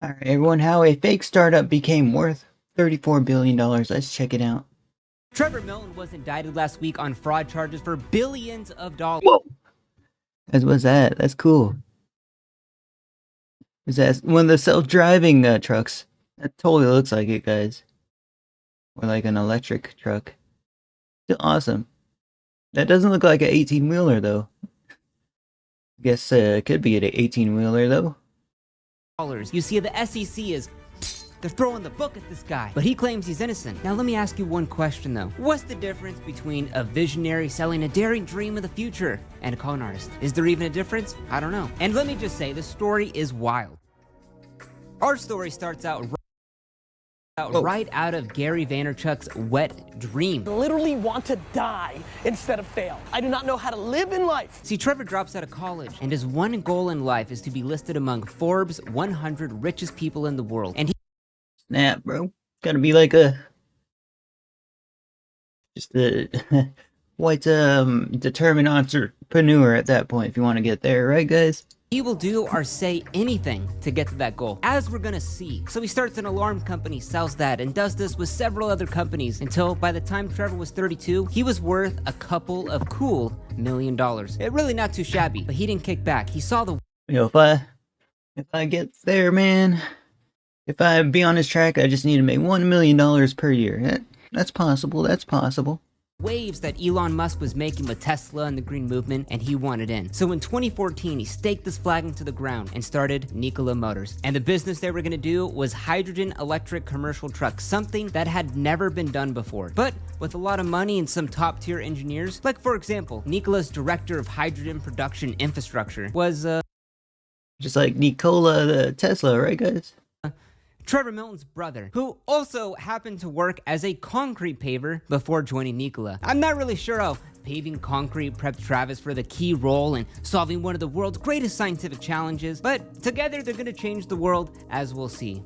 Alright, everyone, how a fake startup became worth $34 billion. Let's check it out. Trevor Milton was indicted last week on fraud charges for billions of dollars. Whoa! What's that? That's cool. Is that one of the self-driving trucks? That totally looks like it, guys. Or like an electric truck. Still awesome. That doesn't look like an 18-wheeler, though. Guess it could be an 18-wheeler, though. You see, the SEC is... They're throwing the book at this guy, but he claims he's innocent. Now let me ask you one question though. What's the difference between a visionary selling a daring dream of the future and a con artist? Is there even a difference? I don't know. And let me just say, the story is wild. Our story starts out right out of Gary Vaynerchuk's wet dream. I literally want to die instead of fail. I do not know how to live in life. See, Trevor drops out of college, and his one goal in life is to be listed among Forbes' 100 richest people in the world. And Snap, bro. Gotta be like a... just a white, determined entrepreneur at that point if you want to get there, right, guys? he will do or say anything to get to that goal, as we're gonna see. So he starts an alarm company, sells that, and does this with several other companies until by the time Trevor was 32, he was worth a couple of cool $1 million. It really not too shabby, but he didn't kick back. He saw the... You know, if I get there, man, if I be on this track, I just need to make $1 million per year. That's possible. That's possible. Waves that Elon Musk was making with Tesla and the green movement, and he wanted in. So in 2014, he staked this flag into the ground and started Nikola Motors. And the business they were gonna do was hydrogen electric commercial trucks, something that had never been done before. But with a lot of money and some top tier engineers, like for example, Nikola's director of hydrogen production infrastructure was just like Nikola the Tesla, right guys? Trevor Milton's brother, who also happened to work as a concrete paver before joining Nikola. I'm not really sure how paving concrete prepped Travis for the key role in solving one of the world's greatest scientific challenges, but together they're gonna change the world, as we'll see.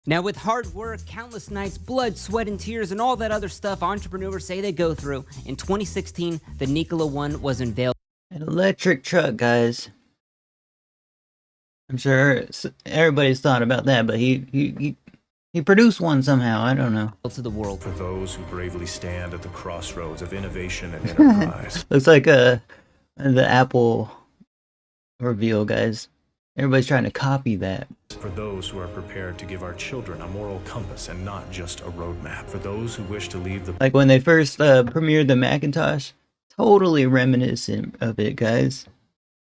Now with hard work, countless nights, blood, sweat, and tears, and all that other stuff entrepreneurs say they go through, in 2016, the Nikola One was unveiled. An electric truck, guys. I'm sure everybody's thought about that, but he produced one somehow. I don't know. To the world. For those who bravely stand at the crossroads of innovation and enterprise. Looks like the Apple reveal, guys. Everybody's trying to copy that. For those who are prepared to give our children a moral compass and not just a roadmap. For those who wish to leave the... Like when they first premiered the Macintosh. Totally reminiscent of it, guys.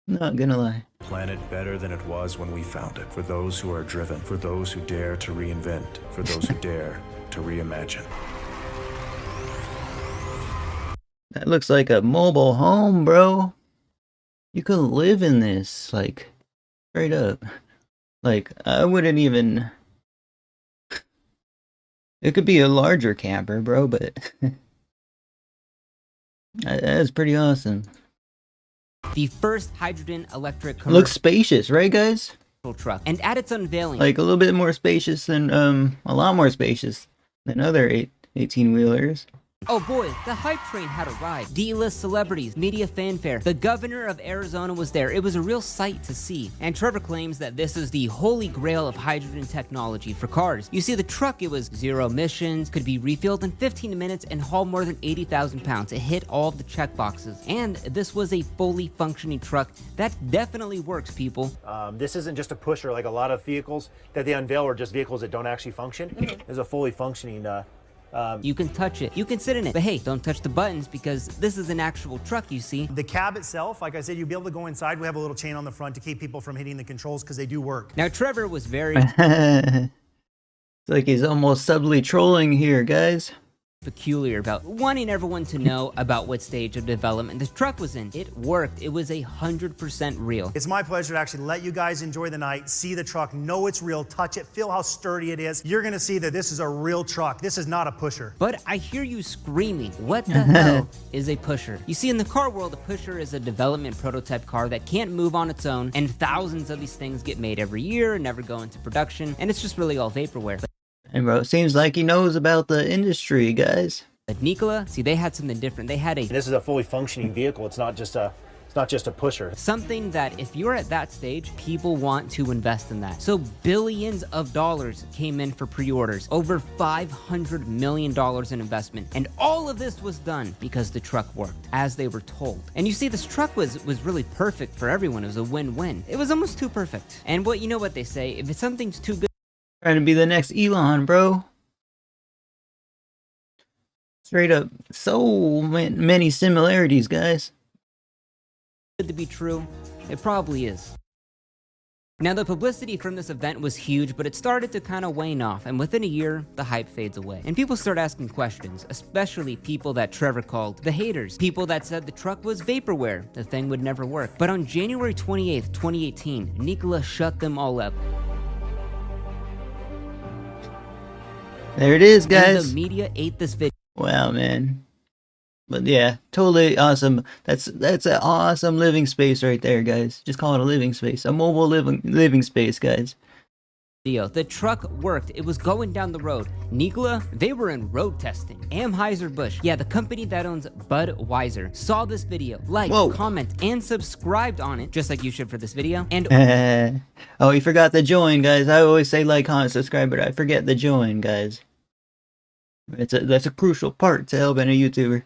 Not gonna lie. Planet better than it was when we found it. For those who are driven. For those who dare to reinvent. For those who dare to reimagine. That looks like a mobile home, bro. You could live in this, like, straight up. Like, I wouldn't even... It could be a larger camper, bro, but... That's pretty awesome. The first hydrogen electric Looks spacious, right guys? Truck. And at its unveiling, like a little bit more spacious than a lot more spacious than other 18-wheelers. oh boy, the hype train had arrived. D-list celebrities, media fanfare. The governor of Arizona was there. It was a real sight to see. And Trevor claims that this is the holy grail of hydrogen technology for cars. You see, the truck, it was zero emissions, could be refilled in 15 minutes, and haul more than 80,000 pounds. It hit all of the check boxes. And this was a fully functioning truck that definitely works, people. This isn't just a pusher like a lot of vehicles that they unveil are just vehicles that don't actually function. This is a fully functioning you can touch it, you can sit in it, but hey, don't touch the buttons because this is an actual truck, you see. The cab itself, like I said, you'll be able to go inside. We have a little chain on the front to keep people from hitting the controls because they do work. Now Trevor was very It's like he's almost subtly trolling here, guys. peculiar about wanting everyone to know about what stage of development the truck was in. It worked. It was 100% real. It's my pleasure to actually let you guys enjoy the night, see the truck, know it's real, touch it, feel how sturdy it is. You're gonna see that this is a real truck. This is not a pusher. But I hear you screaming, what the hell is a pusher? You see, in the car world, a pusher is a development prototype car that can't move on its own, and thousands of these things get made every year and never go into production, and it's just really all vaporware. And bro, it seems like he knows about the industry, guys. But Nikola, see, they had something different. They had a... This is a fully functioning vehicle. It's not just It's not just a pusher. Something that if you're at that stage, people want to invest in that. So billions of dollars came in for pre-orders, over $500 million in investment. And all of this was done because the truck worked as they were told. And you see, this truck was really perfect for everyone. It was a win-win. It was almost too perfect. And you know what they say, if it's something's too good, Trying to be the next Elon, bro. Straight up, so many similarities, guys. to be true, it probably is. Now, the publicity from this event was huge, but it started to kind of wane off, and within a year, the hype fades away. And people start asking questions, especially people that Trevor called the haters. People that said the truck was vaporware, the thing would never work. But on January 28th, 2018, Nikola shut them all up. There it is, And guys. the media ate this video. Wow, man. But yeah, totally awesome. That's an awesome living space right there, guys. Just call it a living space, a mobile living space, guys. The truck worked. It was going down the road. Nikola, they were in road testing. Anheuser-Busch, yeah, the company that owns Budweiser, saw this video, liked, comment, and subscribed on it, just like you should for this video. And oh, you forgot the join, guys. I always say like, comment, subscribe, but I forget the join, guys. That's a crucial part to helping a YouTuber.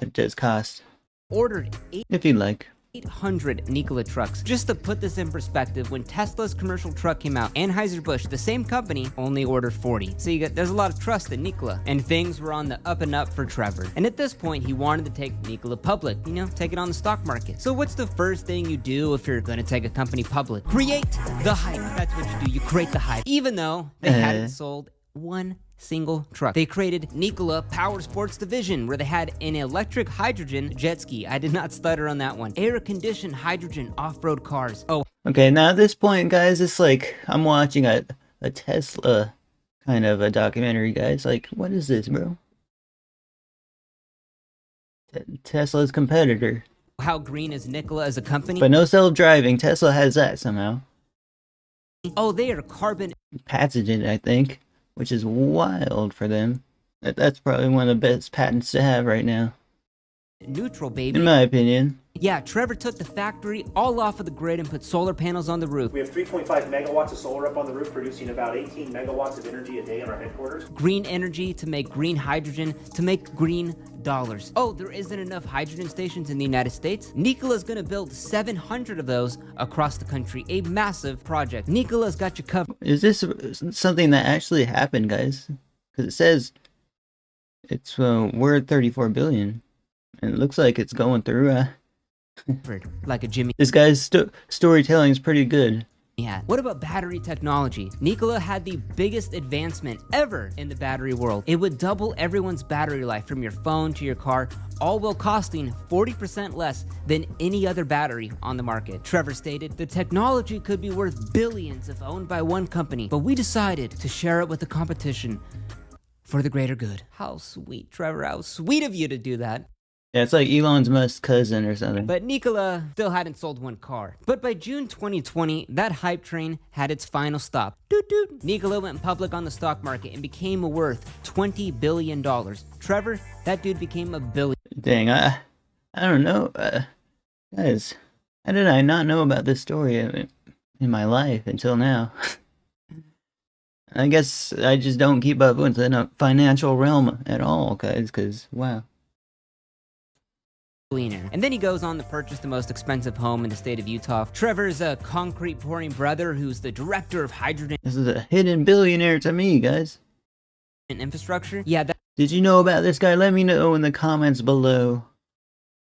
It does cost. ordered If you'd like. 800 Nikola trucks. Just to put this in perspective, when Tesla's commercial truck came out, Anheuser-Busch, the same company, only ordered 40. So there's a lot of trust in Nikola, and things were on the up and up for Trevor. And at this point, he wanted to take Nikola public, take it on the stock market. So what's the first thing you do if you're gonna take a company public? Create the hype. That's what you do, you create the hype. Even though they hadn't sold one single truck. They created Nikola Power Sports Division, where they had an electric hydrogen jet ski. I did not stutter on that one. Air-conditioned hydrogen off-road cars. Oh, Okay, now at this point, guys, it's like I'm watching a Tesla kind of a documentary, guys. Like, what is this, bro? Tesla's competitor. how green is Nikola as a company? But no self-driving. Tesla has that somehow. Oh, they are carbon Patented, I think, which is wild for them. That's probably one of the best patents to have right now, neutral, baby. in my opinion. Yeah, Trevor took the factory all off of the grid and put solar panels on the roof. We have 3.5 megawatts of solar up on the roof, producing about 18 megawatts of energy a day in our headquarters. Green energy to make green hydrogen to make green dollars. Oh, there isn't enough hydrogen stations in the United States? Nikola's gonna build 700 of those across the country. A massive project. Nikola's got you covered. Is this something that actually happened, guys? Because it says it's worth 34 billion, and it looks like it's going through. Like a Jimmy. This guy's storytelling is pretty good. Yeah. What about battery technology? Nikola had the biggest advancement ever in the battery world. It would double everyone's battery life from your phone to your car, all while costing 40% less than any other battery on the market. Trevor stated, the technology could be worth billions if owned by one company, but we decided to share it with the competition for the greater good. How sweet, Trevor. How sweet of you to do that. Yeah, it's like Elon Musk's cousin or something. But Nikola still hadn't sold one car. But by June 2020, that hype train had its final stop. Doot doot. Nikola went public on the stock market and became worth $20 billion. Trevor, that dude became a billion. Dang, I don't know. Guys, how did I not know about this story in my life until now? I guess I just don't keep up with the financial realm at all, guys, because, wow. And then he goes on to purchase the most expensive home in the state of Utah. Trevor's a concrete pouring brother who's the director of hydrogen This is a hidden billionaire to me, guys. infrastructure. Yeah, Did you know about this guy? Let me know in the comments below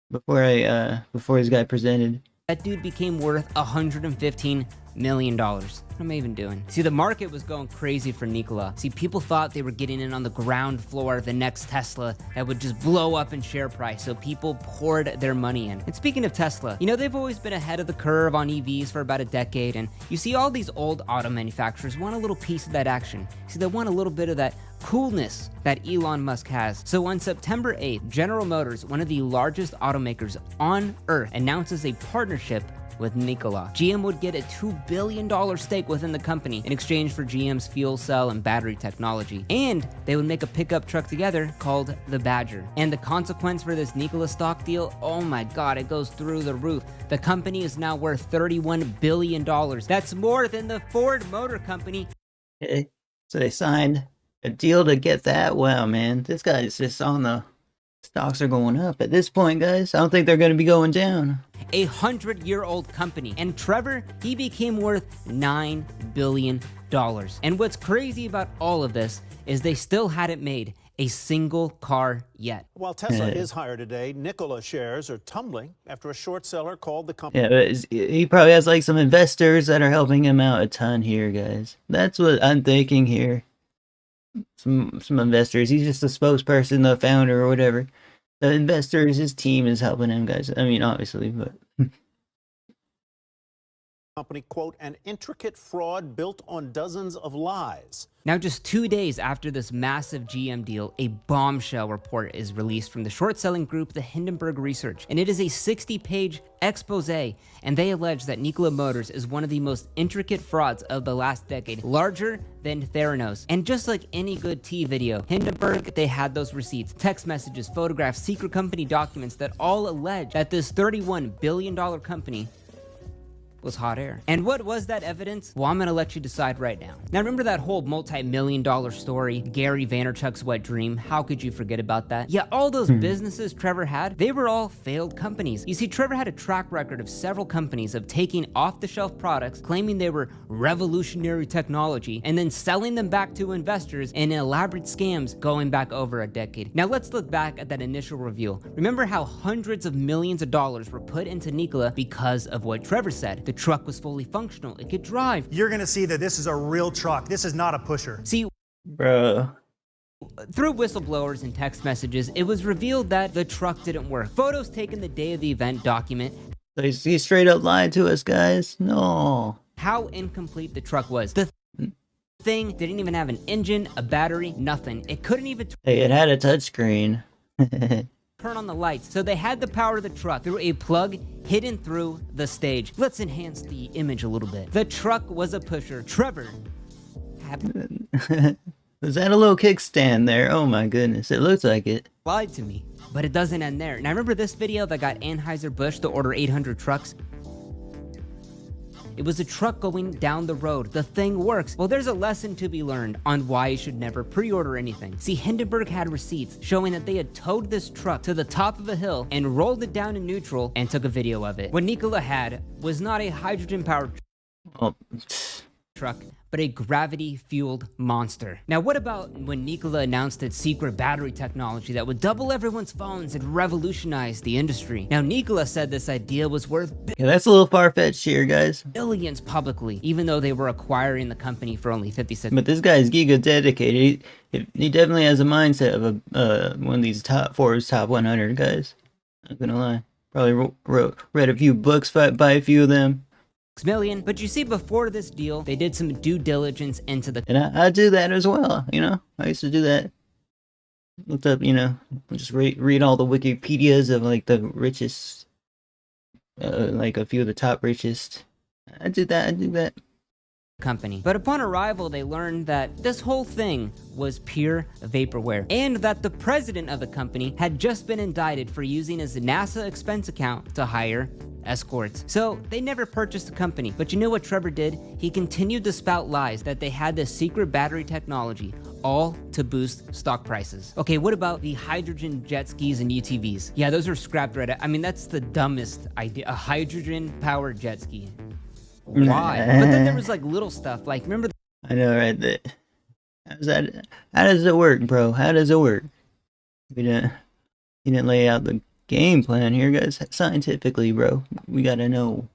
before this guy presented. that dude became worth $115 million. What am I even doing? See, the market was going crazy for Nikola. See, people thought they were getting in on the ground floor of the next Tesla that would just blow up in share price, so people poured their money in. And speaking of Tesla, they've always been ahead of the curve on EVs for about a decade, and you see all these old auto manufacturers want a little piece of that action. See, they want a little bit of that coolness that Elon Musk has. So on September 8th, General Motors, one of the largest automakers on Earth, announces a partnership with Nikola. GM would get a $2 billion stake within the company in exchange for GM's fuel cell and battery technology. And they would make a pickup truck together called the Badger. And the consequence for this Nikola stock deal, oh my god, it goes through the roof. The company is now worth $31 billion. That's more than the Ford Motor Company. Okay. So they signed a deal to get that. Wow, man. This guy's just on the... Stocks are going up at this point, guys. I don't think they're going to be going down. A 100-year-old company. And Trevor, he became worth $9 billion. And what's crazy about all of this is they still hadn't made a single car yet. While Tesla is higher today, Nikola shares are tumbling after a short seller called the company. Yeah, but he probably has like some investors that are helping him out a ton here, guys. That's what I'm thinking here. Some investors. He's just a spokesperson, the founder or whatever. The investors, his team is helping him, guys. I mean, obviously, but Company, quote, an intricate fraud built on dozens of lies. Now, just 2 days after this massive GM deal, a bombshell report is released from the short-selling group, the Hindenburg Research, and it is a 60-page expose, and they allege that Nikola Motors is one of the most intricate frauds of the last decade, larger than Theranos. And just like any good tea video, Hindenburg, they had those receipts, text messages, photographs, secret company documents that all allege that this $31 billion company was hot air. And what was that evidence? Well, I'm gonna let you decide right now. Now, remember that whole multi-million-dollar story, Gary Vaynerchuk's wet dream? How could you forget about that? Yeah, all those businesses Trevor had, they were all failed companies. You see, Trevor had a track record of several companies of taking off-the-shelf products, claiming they were revolutionary technology, and then selling them back to investors in elaborate scams going back over a decade. Now, let's look back at that initial reveal. Remember how hundreds of millions of dollars were put into Nikola because of what Trevor said. The truck was fully functional. It could drive. You're going to see that this is a real truck. This is not a pusher. See, bro, through whistleblowers and text messages, it was revealed that the truck didn't work. Photos taken the day of the event document so he straight up lied to us, guys. No. how incomplete the truck was. The thing didn't even have an engine, a battery, nothing. It couldn't even Hey, it had a touchscreen. turn on the lights, so they had the power of the truck through a plug hidden through the stage. Let's enhance the image a little bit. The truck was a pusher. Trevor Was that a little kickstand there? Oh my goodness, it looks like it. lied to me. But it doesn't end there. Now, remember this video that got Anheuser-Busch to order 800 trucks? It was a truck going down the road. The thing works. Well, there's a lesson to be learned on why you should never pre-order anything. See, Hindenburg had receipts showing that they had towed this truck to the top of a hill and rolled it down in neutral and took a video of it. What Nikola had was not a hydrogen-powered Oh, truck, but a gravity-fueled monster. Now, what about when Nikola announced its secret battery technology that would double everyone's phones and revolutionize the industry? Now, Nikola said this idea was worth yeah, that's a little far-fetched here, guys. billions publicly, even though they were acquiring the company for only 56. But this guy's giga dedicated. He definitely has a mindset of a one of these Forbes top 100 guys. Not gonna lie. Probably read a few books by a few of them. million. But you see, before this deal, they did some due diligence into the And I do that as well, you know? I used to do that. Looked up, you know, just read all the Wikipedias of, like, the richest, like, a few of the top richest. I do that. company. But upon arrival, they learned that this whole thing was pure vaporware, and that the president of the company had just been indicted for using his NASA expense account to hire escorts. So they never purchased the company. But you know what Trevor did? He continued to spout lies that they had this secret battery technology, all to boost stock prices. Okay, what about the hydrogen jet skis and UTVs? Yeah, those are scrapped right. I mean, that's the dumbest idea. A hydrogen-powered jet ski. Why? But then there was like little stuff, like remember I know, right? How does it work, bro? How does it work? You didn't lay out the game plan here, guys. Scientifically, bro. We gotta know.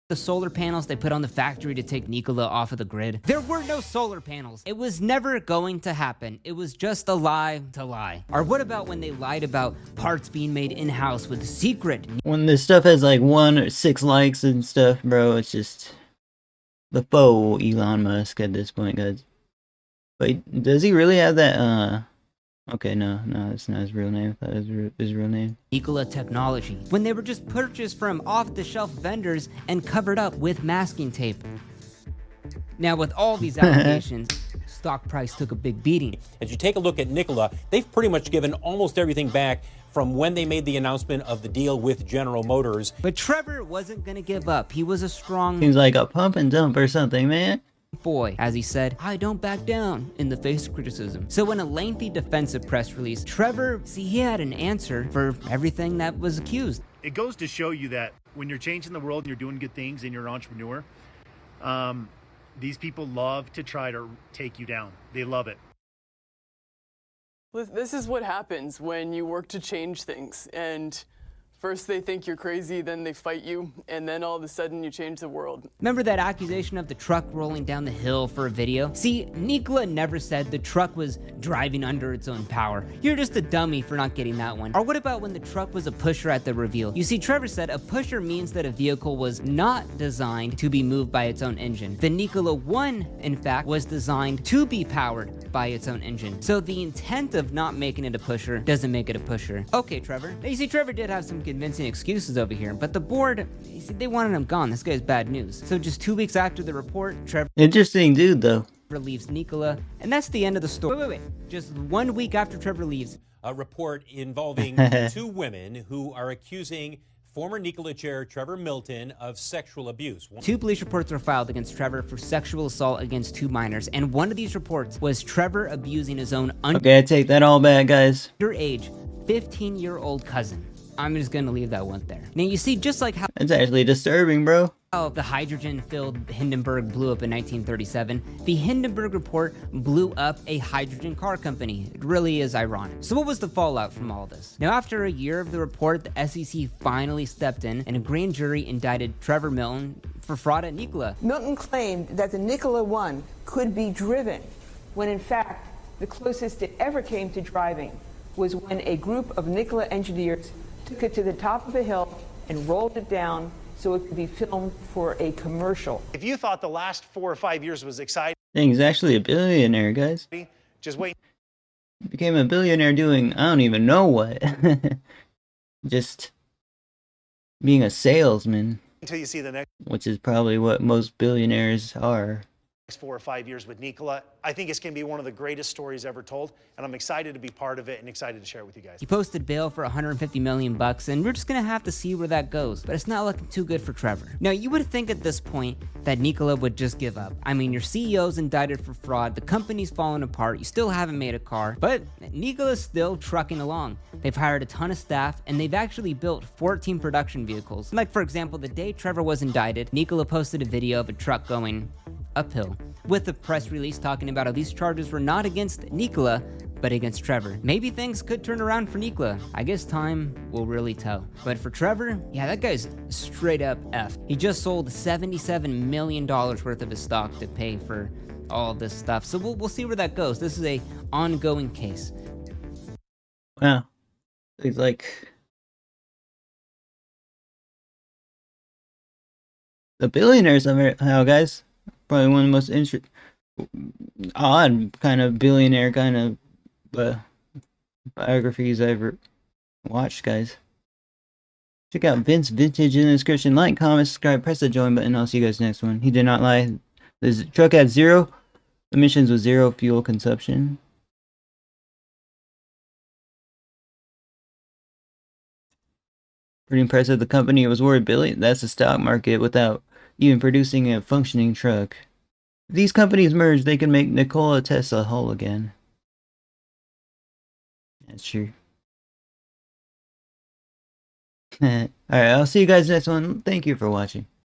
the solar panels they put on the factory to take Nikola off of the grid? There were no solar panels. It was never going to happen. It was just a lie to lie. Or what about when they lied about parts being made in-house with secret? When this stuff has like 1 or 6 likes and stuff, bro, it's just the faux Elon Musk at this point, guys. But does he really have that Okay, no, that's not his real name. I thought it was his real name. Nikola technology, when they were just purchased from off-the-shelf vendors and covered up with masking tape. Now, with all these allegations, stock price took a big beating. As you take a look at Nikola, they've pretty much given almost everything back from when they made the announcement of the deal with General Motors. But Trevor wasn't gonna give up. He was a strong Seems like a pump and dump or something, man. boy. As he said, I don't back down in the face of criticism. So in a lengthy defensive press release, Trevor, he had an answer for everything that was accused. It goes to show you that when you're changing the world and you're doing good things and you're an entrepreneur, these people love to try to take you down. They love it. This is what happens when you work to change things, and first they think you're crazy, then they fight you, and then all of a sudden you change the world. Remember that accusation of the truck rolling down the hill for a video? See, Nikola never said the truck was driving under its own power. You're just a dummy for not getting that one. Or what about when the truck was a pusher at the reveal? You see, Trevor said a pusher means that a vehicle was not designed to be moved by its own engine. The Nikola 1, in fact, was designed to be powered by its own engine. So the intent of not making it a pusher doesn't make it a pusher. Okay, Trevor. Now, you see, Trevor did have some convincing excuses over here, but the board, you see, they wanted him gone. This guy's bad news. So just 2 weeks after the report, Trevor Interesting dude, though. leaves Nikola, and that's the end of the story. Wait. Just 1 week after Trevor leaves, A report involving two women who are accusing former Nikola chair Trevor Milton of sexual abuse. 2 police reports were filed against Trevor for sexual assault against 2 minors, and one of these reports was Trevor abusing his own Okay, I take that all back, guys. underage 15-year-old cousin. I'm just gonna leave that one there. Now you see, just like how That's actually disturbing, bro. the hydrogen-filled Hindenburg blew up in 1937, the Hindenburg report blew up a hydrogen car company. It really is ironic. So what was the fallout from all this? Now, after a year of the report, the SEC finally stepped in, and a grand jury indicted Trevor Milton for fraud at Nikola. Milton claimed that the Nikola 1 could be driven, when in fact, the closest it ever came to driving was when a group of Nikola engineers took it to the top of a hill and rolled it down so it could be filmed for a commercial. If you thought the last 4 or 5 years was exciting, Dang, he's actually a billionaire, guys. just wait Became a billionaire doing, I don't even know what. Just being a salesman, until you see the next which is probably what most billionaires are. 4 or 5 years with Nikola. I think it's going to be one of the greatest stories ever told, and I'm excited to be part of it and excited to share it with you guys. He posted bail for $150 million, and we're just gonna have to see where that goes. But it's not looking too good for Trevor. Now, you would think at this point that Nikola would just give up. I mean, your CEO's indicted for fraud, the company's falling apart, you still haven't made a car, but Nikola's still trucking along. They've hired a ton of staff, and they've actually built 14 production vehicles. Like, for example, the day Trevor was indicted, Nikola posted a video of a truck going uphill, with a press release talking about how these charges were not against Nikola, but against Trevor. Maybe things could turn around for Nikola. I guess time will really tell. But for Trevor, yeah, that guy's straight up F. He just sold $77 million worth of his stock to pay for all of this stuff. So we'll see where that goes. This is a ongoing case. Wow. He's like the billionaires somehow, guys. Probably one of the most odd kind of billionaire kind of biographies I've ever watched, guys. Check out Vince Vintage in the description. Like, comment, subscribe, press the join button. I'll see you guys next one. He did not lie. This truck had 0 emissions with 0 fuel consumption. Pretty impressive. The company was worth billion. That's the stock market without even producing a functioning truck. If these companies merge, they can make Nikola Tesla whole again. That's true. Alright, I'll see you guys next one. Thank you for watching.